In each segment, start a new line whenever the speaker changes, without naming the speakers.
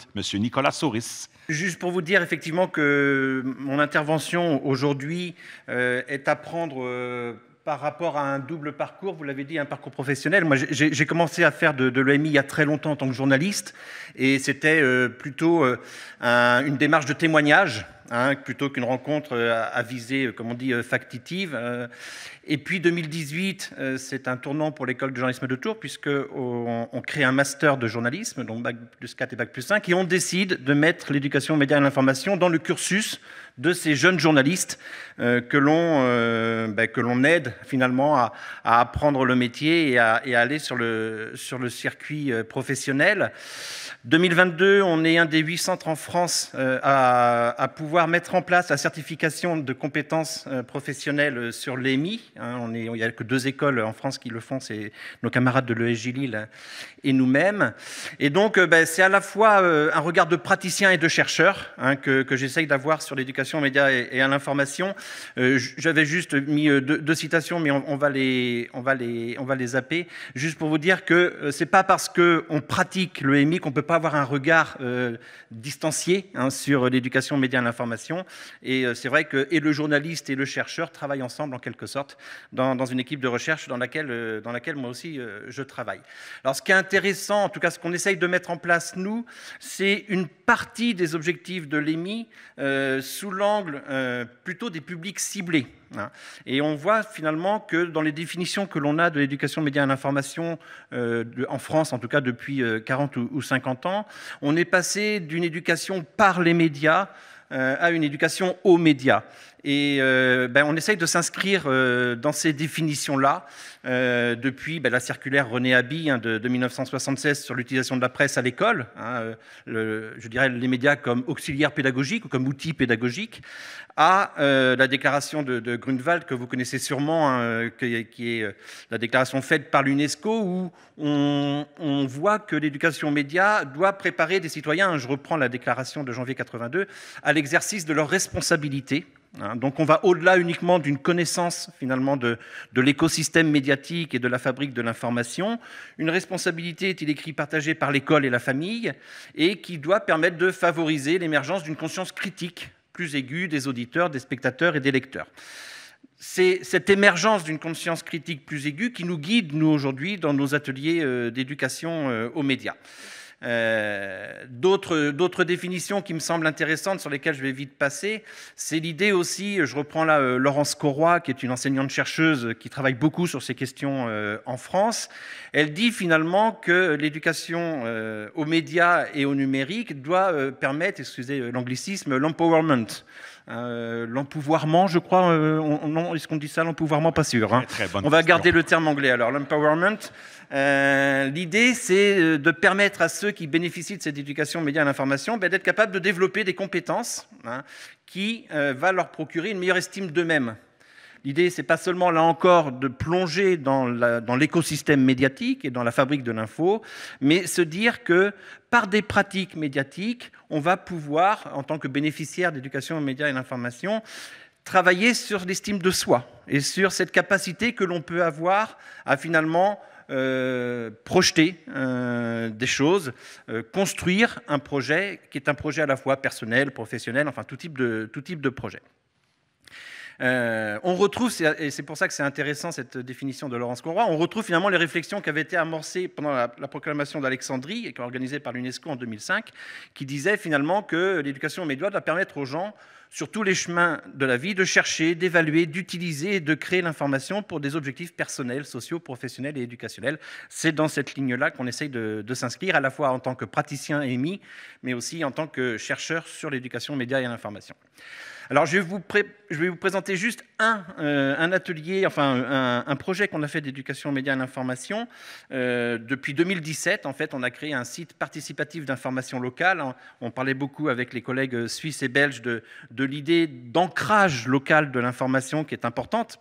écoute Monsieur Nicolas Souris.
Juste pour vous dire effectivement que mon intervention aujourd'hui est à prendre par rapport à un double parcours, vous l'avez dit, un parcours professionnel. Moi, j'ai commencé à faire de l'EMI il y a très longtemps en tant que journaliste, et c'était plutôt une démarche de témoignage, plutôt qu'une rencontre à visée, comme on dit, factitive. Et puis 2018, c'est un tournant pour l'école de journalisme de Tours, puisqu'on crée un master de journalisme, donc Bac plus 4 et Bac plus 5, et on décide de mettre l'éducation aux médias et à l'information dans le cursus de ces jeunes journalistes que l'on aide finalement à apprendre le métier et à aller sur le circuit professionnel. 2022, on est un des 8 centres en France à pouvoir mettre en place la certification de compétences professionnelles sur l'EMI. Il n'y a que 2 écoles en France qui le font, c'est nos camarades de l'ESJ Lille et nous-mêmes. Et donc, c'est à la fois un regard de praticien et de chercheur que j'essaye d'avoir sur l'éducation aux médias et à l'information. J'avais juste mis deux citations, mais on va les zapper, juste pour vous dire que c'est pas parce qu'on pratique l'EMI qu'on peut pas avoir un regard distancié sur l'éducation aux médias et à l'information. Et c'est vrai que et le journaliste et le chercheur travaillent ensemble en quelque sorte dans une équipe de recherche dans laquelle moi aussi je travaille. Alors ce qui est intéressant, en tout cas ce qu'on essaye de mettre en place nous, c'est une partie des objectifs de l'EMI sous l'angle plutôt des publics ciblés. Et on voit finalement que dans les définitions que l'on a de l'éducation aux médias et à l'information en France, en tout cas depuis 40 ou 50 ans, on est passé d'une éducation par les médias à une éducation aux médias. Et on essaye de s'inscrire dans ces définitions-là depuis la circulaire René Haby de 1976 sur l'utilisation de la presse à l'école, je dirais les médias comme auxiliaires pédagogiques ou comme outils pédagogiques, à la déclaration de Grunewald que vous connaissez sûrement, qui est la déclaration faite par l'UNESCO où on voit que l'éducation aux médias doit préparer des citoyens, je reprends la déclaration de janvier 82, à l'exercice de leurs responsabilités. Donc on va au-delà uniquement d'une connaissance finalement de l'écosystème médiatique et de la fabrique de l'information. Une responsabilité, est-il écrit, partagée par l'école et la famille et qui doit permettre de favoriser l'émergence d'une conscience critique plus aiguë des auditeurs, des spectateurs et des lecteurs. C'est cette émergence d'une conscience critique plus aiguë qui nous guide, nous, aujourd'hui, dans nos ateliers d'éducation aux médias. D'autres définitions qui me semblent intéressantes, sur lesquelles je vais vite passer, c'est l'idée aussi, je reprends là Laurence Corroy, qui est une enseignante-chercheuse qui travaille beaucoup sur ces questions en France. Elle dit finalement que l'éducation aux médias et au numérique doit permettre, excusez l'anglicisme, l'empowerment. L'empouvoirment, je crois, est-ce qu'on dit ça, l'empouvoirment, pas sûr. On va garder le terme anglais alors, l'empowerment. L'idée, c'est de permettre à ceux qui bénéficient de cette éducation aux médias et à l'information d'être capables de développer des compétences qui va leur procurer une meilleure estime d'eux-mêmes. L'idée, c'est pas seulement, là encore, de plonger dans l'écosystème médiatique et dans la fabrique de l'info, mais se dire que par des pratiques médiatiques, on va pouvoir, en tant que bénéficiaire d'éducation aux médias et à l'information, travailler sur l'estime de soi et sur cette capacité que l'on peut avoir à finalement projeter des choses, construire un projet qui est un projet à la fois personnel, professionnel, enfin tout type de projet. On retrouve, et c'est pour ça que c'est intéressant cette définition de Laurence Corroy, on retrouve finalement les réflexions qui avaient été amorcées pendant la proclamation d'Alexandrie, et qui organisée par l'UNESCO en 2005, qui disait finalement que l'éducation aux médias doit permettre aux gens, sur tous les chemins de la vie, de chercher, d'évaluer, d'utiliser et de créer l'information pour des objectifs personnels, sociaux, professionnels et éducationnels. C'est dans cette ligne-là qu'on essaye de s'inscrire, à la fois en tant que praticien EMI, mais aussi en tant que chercheur sur l'éducation aux médias et à l'information. Alors, je vais vous présenter juste un atelier, enfin un projet qu'on a fait d'éducation aux médias et à l'information. Depuis 2017, en fait, on a créé un site participatif d'information locale. On parlait beaucoup avec les collègues suisses et belges de l'idée d'ancrage local de l'information qui est importante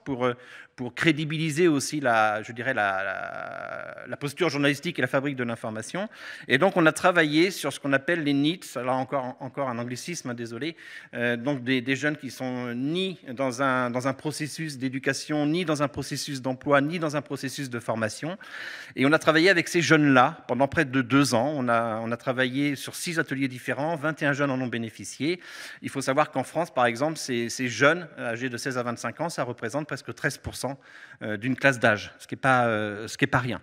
pour crédibiliser aussi je dirais la posture journalistique et la fabrique de l'information. Et donc on a travaillé sur ce qu'on appelle les NEETs, là encore un anglicisme, hein, désolé, donc des jeunes qui sont ni dans un processus d'éducation, ni dans un processus d'emploi, ni dans un processus de formation. Et on a travaillé avec ces jeunes-là pendant près de 2 ans. On a travaillé sur 6 ateliers différents, 21 jeunes en ont bénéficié. Il faut savoir qu'en France, par exemple, ces jeunes âgés de 16 à 25 ans, ça représente presque 13% d'une classe d'âge, ce qui n'est pas rien.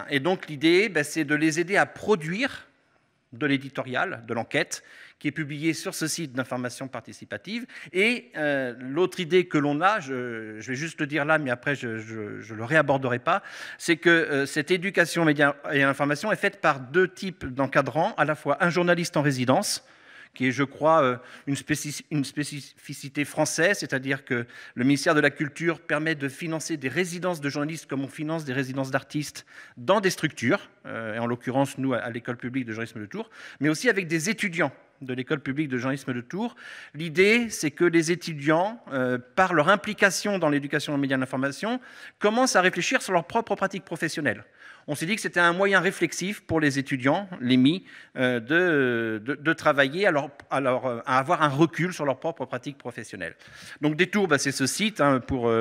Et donc l'idée, c'est de les aider à produire de l'éditorial, de l'enquête, qui est publié sur ce site d'information participative. Et l'autre idée que l'on a, je vais juste le dire là, mais après je ne le réaborderai pas, c'est que cette éducation médias et information est faite par 2 types d'encadrants, à la fois un journaliste en résidence, qui est, je crois, une spécificité française, c'est-à-dire que le ministère de la Culture permet de financer des résidences de journalistes comme on finance des résidences d'artistes dans des structures, et en l'occurrence, nous, à l'École publique de journalisme de Tours, mais aussi avec des étudiants de l'École publique de journalisme de Tours. L'idée, c'est que les étudiants, par leur implication dans l'éducation aux médias et l'information, commencent à réfléchir sur leur propre pratique professionnelle. On s'est dit que c'était un moyen réflexif pour les étudiants, l'EMI, de travailler à avoir un recul sur leur propre pratique professionnelle. Donc des Tours, c'est ce site, hein, pour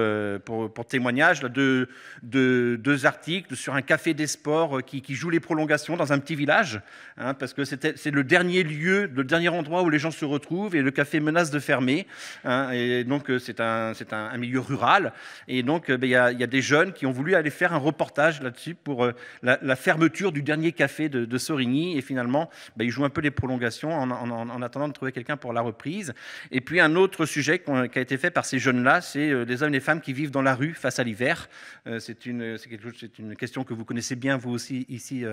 témoignage là, de 2 articles sur un café des sports qui joue les prolongations dans un petit village, hein, parce que c'est le dernier lieu, le dernier endroit où les gens se retrouvent et le café menace de fermer, hein, et donc c'est un milieu rural. Et donc il y a des jeunes qui ont voulu aller faire un reportage là-dessus pour la fermeture du dernier café de Sorigny, et finalement ils jouent un peu les prolongations en attendant de trouver quelqu'un pour la reprise. Et puis un autre sujet qui a été fait par ces jeunes-là, c'est les hommes et les femmes qui vivent dans la rue face à l'hiver. C'est une question que vous connaissez bien vous aussi ici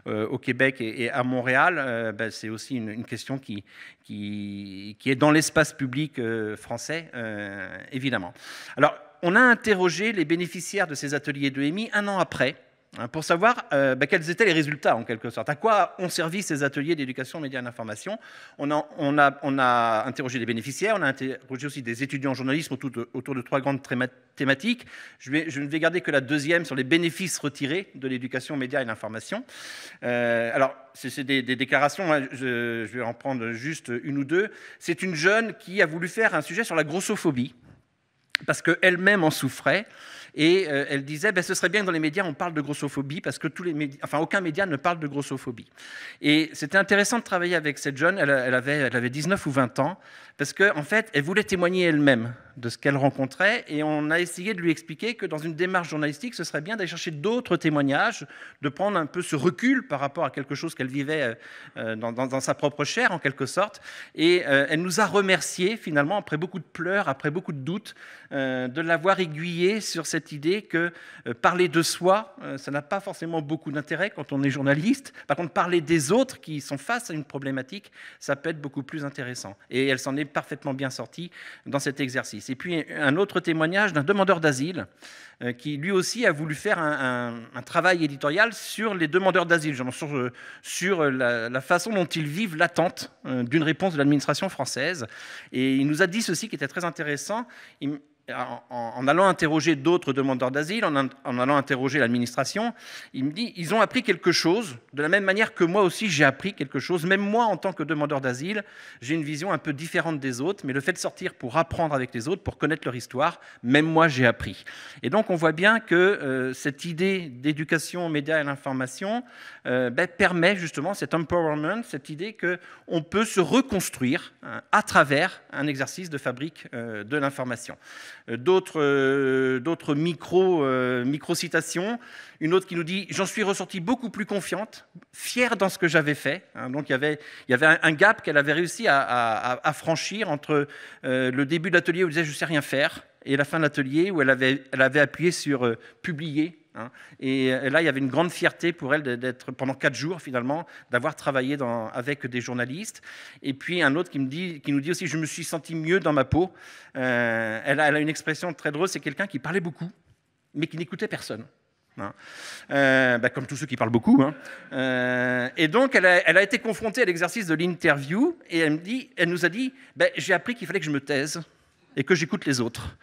au Québec et à Montréal. C'est aussi une question qui est dans l'espace public français, évidemment. Alors on a interrogé les bénéficiaires de ces ateliers de EMI 1 an après, pour savoir quels étaient les résultats, en quelque sorte. À quoi ont servi ces ateliers d'éducation médias et d'information. On a interrogé les bénéficiaires, on a interrogé aussi des étudiants en journalisme autour de 3 grandes thématiques. Je ne vais garder que la deuxième sur les bénéfices retirés de l'éducation médias et l'information. Alors, c'est des déclarations, hein, je vais en prendre juste 1 ou 2. C'est une jeune qui a voulu faire un sujet sur la grossophobie, parce qu'elle-même en souffrait. Et elle disait, ce serait bien que dans les médias, on parle de grossophobie, parce que aucun média ne parle de grossophobie. Et c'était intéressant de travailler avec cette jeune, elle avait 19 ou 20 ans, parce qu'en fait, elle voulait témoigner elle-même de ce qu'elle rencontrait, et on a essayé de lui expliquer que dans une démarche journalistique, ce serait bien d'aller chercher d'autres témoignages, de prendre un peu ce recul par rapport à quelque chose qu'elle vivait dans sa propre chair, en quelque sorte. Et elle nous a remerciés, finalement, après beaucoup de pleurs, après beaucoup de doutes, de l'avoir aiguillée sur cette idée que parler de soi, ça n'a pas forcément beaucoup d'intérêt quand on est journaliste. Par contre, parler des autres qui sont face à une problématique, ça peut être beaucoup plus intéressant. Et elle s'en est parfaitement bien sortie dans cet exercice. Et puis, un autre témoignage d'un demandeur d'asile qui, lui aussi, a voulu faire un travail éditorial sur les demandeurs d'asile, sur la façon dont ils vivent l'attente d'une réponse de l'administration française. Et il nous a dit ceci qui était très intéressant. En allant interroger d'autres demandeurs d'asile, en allant interroger l'administration, il me dit, ils ont appris quelque chose, de la même manière que moi aussi j'ai appris quelque chose. Même moi, en tant que demandeur d'asile, j'ai une vision un peu différente des autres, mais le fait de sortir pour apprendre avec les autres, pour connaître leur histoire, même moi j'ai appris. Et donc on voit bien que cette idée d'éducation aux médias et à l'information permet justement cet empowerment, cette idée qu'on peut se reconstruire à travers un exercice de fabrique de l'information. D'autres micro-citations. Une autre qui nous dit « J'en suis ressortie beaucoup plus confiante, fière dans ce que j'avais fait ». Donc il y avait un gap qu'elle avait réussi à franchir entre le début de l'atelier où elle disait « Je ne sais rien faire » et la fin de l'atelier où elle avait appuyé sur « Publier ». Et là, il y avait une grande fierté pour elle d'être pendant 4 jours, finalement, d'avoir travaillé avec des journalistes. Et puis un autre qui nous dit aussi « Je me suis senti mieux dans ma peau ». Elle a une expression très drôle, c'est quelqu'un qui parlait beaucoup, mais qui n'écoutait personne. Comme tous ceux qui parlent beaucoup. Et donc, elle a été confrontée à l'exercice de l'interview, et elle nous a dit « J'ai appris qu'il fallait que je me taise ». et que j'écoute les autres.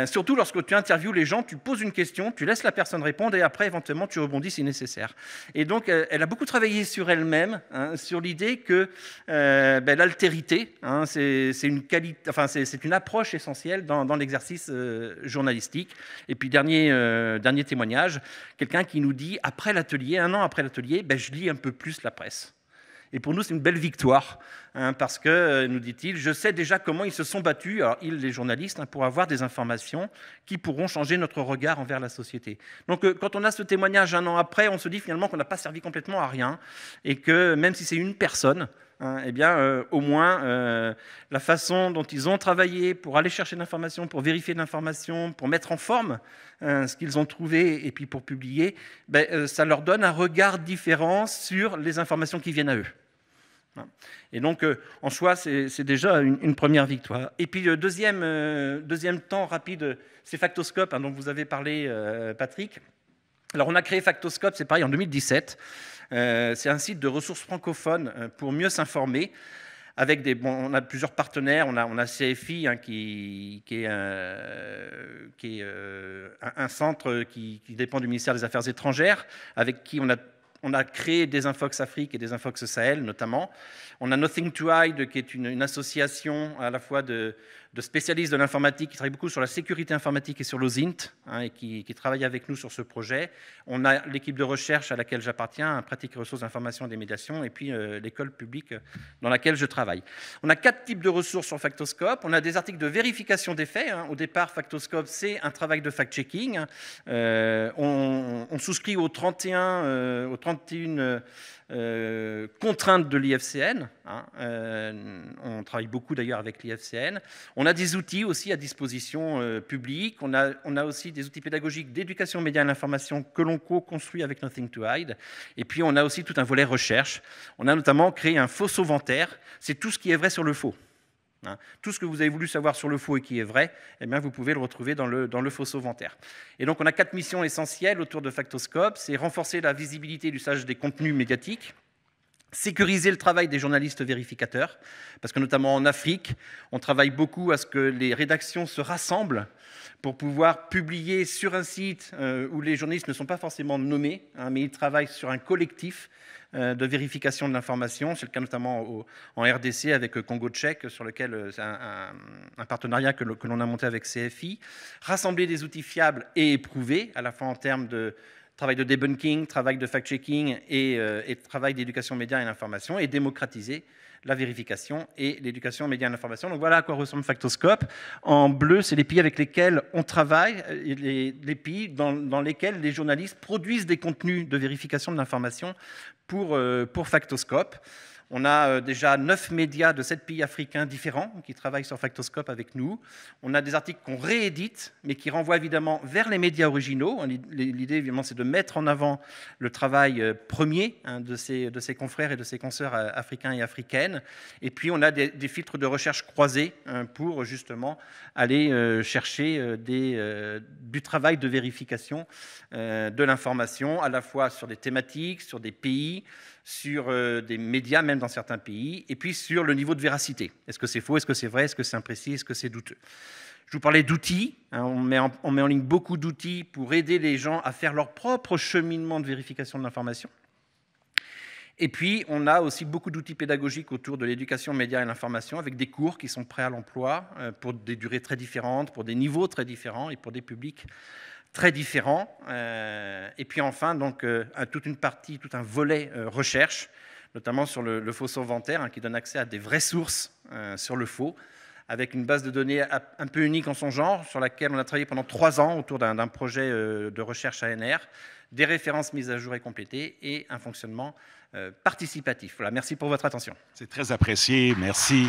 Surtout lorsque tu interviews les gens, tu poses une question, tu laisses la personne répondre et après, éventuellement, tu rebondis si nécessaire. Et donc, elle a beaucoup travaillé sur elle-même, hein, sur l'idée que l'altérité, hein, c'est une approche essentielle dans l'exercice journalistique. Et puis, dernier témoignage, quelqu'un qui nous dit, après l'atelier, 1 an après l'atelier, je lis un peu plus la presse. Et pour nous, c'est une belle victoire, hein, parce que, nous dit-il, je sais déjà comment ils se sont battus, alors ils, les journalistes, hein, pour avoir des informations qui pourront changer notre regard envers la société. Donc, quand on a ce témoignage 1 an après, on se dit finalement qu'on n'a pas servi complètement à rien, et que même si c'est une personne, hein, eh bien, au moins, la façon dont ils ont travaillé pour aller chercher l'information, pour vérifier l'information, pour mettre en forme ce qu'ils ont trouvé et puis pour publier, ça leur donne un regard différent sur les informations qui viennent à eux. Et donc, en soi, c'est déjà une première victoire. Et puis, le deuxième temps rapide, c'est Factoscope, hein, dont vous avez parlé, Patrick. Alors, on a créé Factoscope, c'est pareil, en 2017. C'est un site de ressources francophones pour mieux s'informer. On a plusieurs partenaires. On a CFI, hein, qui est un centre qui dépend du ministère des Affaires étrangères, avec qui on a créé des Infox Afrique et des Infox Sahel, notamment. On a Nothing to Hide, qui est une association à la fois de spécialistes de l'informatique qui travaille beaucoup sur la sécurité informatique et sur l'OSINT, hein, et qui travaille avec nous sur ce projet. On a l'équipe de recherche à laquelle j'appartiens, Pratique et ressources d'information et des médiations, et puis l'école publique dans laquelle je travaille. On a 4 types de ressources sur Factoscope. On a des articles de vérification des faits, hein. Au départ, Factoscope, c'est un travail de fact-checking. On souscrit aux 31 contraintes de l'IFCN. Hein. On travaille beaucoup d'ailleurs avec l'IFCN. On a des outils aussi à disposition publique. On a aussi des outils pédagogiques d'éducation aux médias et à l'information que l'on co-construit avec Nothing to Hide. Et puis on a aussi tout un volet recherche. On a notamment créé un faux-sauventaire. C'est tout ce qui est vrai sur le faux. Hein. Tout ce que vous avez voulu savoir sur le faux et qui est vrai, eh bien, vous pouvez le retrouver dans le faux-sauventaire. Et donc, on a 4 missions essentielles autour de Factoscope. C'est renforcer la visibilité et l'usage des contenus médiatiques, sécuriser le travail des journalistes vérificateurs, parce que notamment en Afrique, on travaille beaucoup à ce que les rédactions se rassemblent pour pouvoir publier sur un site où les journalistes ne sont pas forcément nommés, hein, mais ils travaillent sur un collectif de vérification de l'information. C'est le cas notamment en RDC avec Congo Tchèque, sur lequel c'est un partenariat que l'on a monté avec CFI. Rassembler des outils fiables et éprouvés, à la fois en termes de travail de debunking, travail de fact-checking et travail d'éducation aux médias et à l'information, et démocratiser la vérification et l'éducation aux médias et à l'information. Donc voilà à quoi ressemble Factoscope. En bleu, c'est les pays avec lesquels on travaille, les pays dans lesquels les journalistes produisent des contenus de vérification de l'information pour Factoscope. On a déjà 9 médias de 7 pays africains différents qui travaillent sur Factoscope avec nous. On a des articles qu'on réédite, mais qui renvoient évidemment vers les médias originaux. L'idée, évidemment, c'est de mettre en avant le travail premier, hein, de ses confrères et de ses consoeurs africains et africaines. Et puis, on a des filtres de recherche croisés, hein, pour justement aller chercher du travail de vérification de l'information, à la fois sur des thématiques, sur des pays, sur des médias, même dans certains pays, et puis sur le niveau de véracité. Est-ce que c'est faux, est-ce que c'est vrai, est-ce que c'est imprécis, est-ce que c'est douteux? Je vous parlais d'outils, hein, on met en ligne beaucoup d'outils pour aider les gens à faire leur propre cheminement de vérification de l'information. Et puis, on a aussi beaucoup d'outils pédagogiques autour de l'éducation aux médias et à l'information, avec des cours qui sont prêts à l'emploi, pour des durées très différentes, pour des niveaux très différents et pour des publics très différents. Et puis enfin, donc, toute une partie, tout un volet recherche, notamment sur le faux-sauventaire, hein, qui donne accès à des vraies sources sur le faux, avec une base de données un peu unique en son genre, sur laquelle on a travaillé pendant 3 ans autour d'un projet de recherche ANR, des références mises à jour et complétées, et un fonctionnement participatif. Voilà, merci pour votre attention.
C'est très apprécié, merci.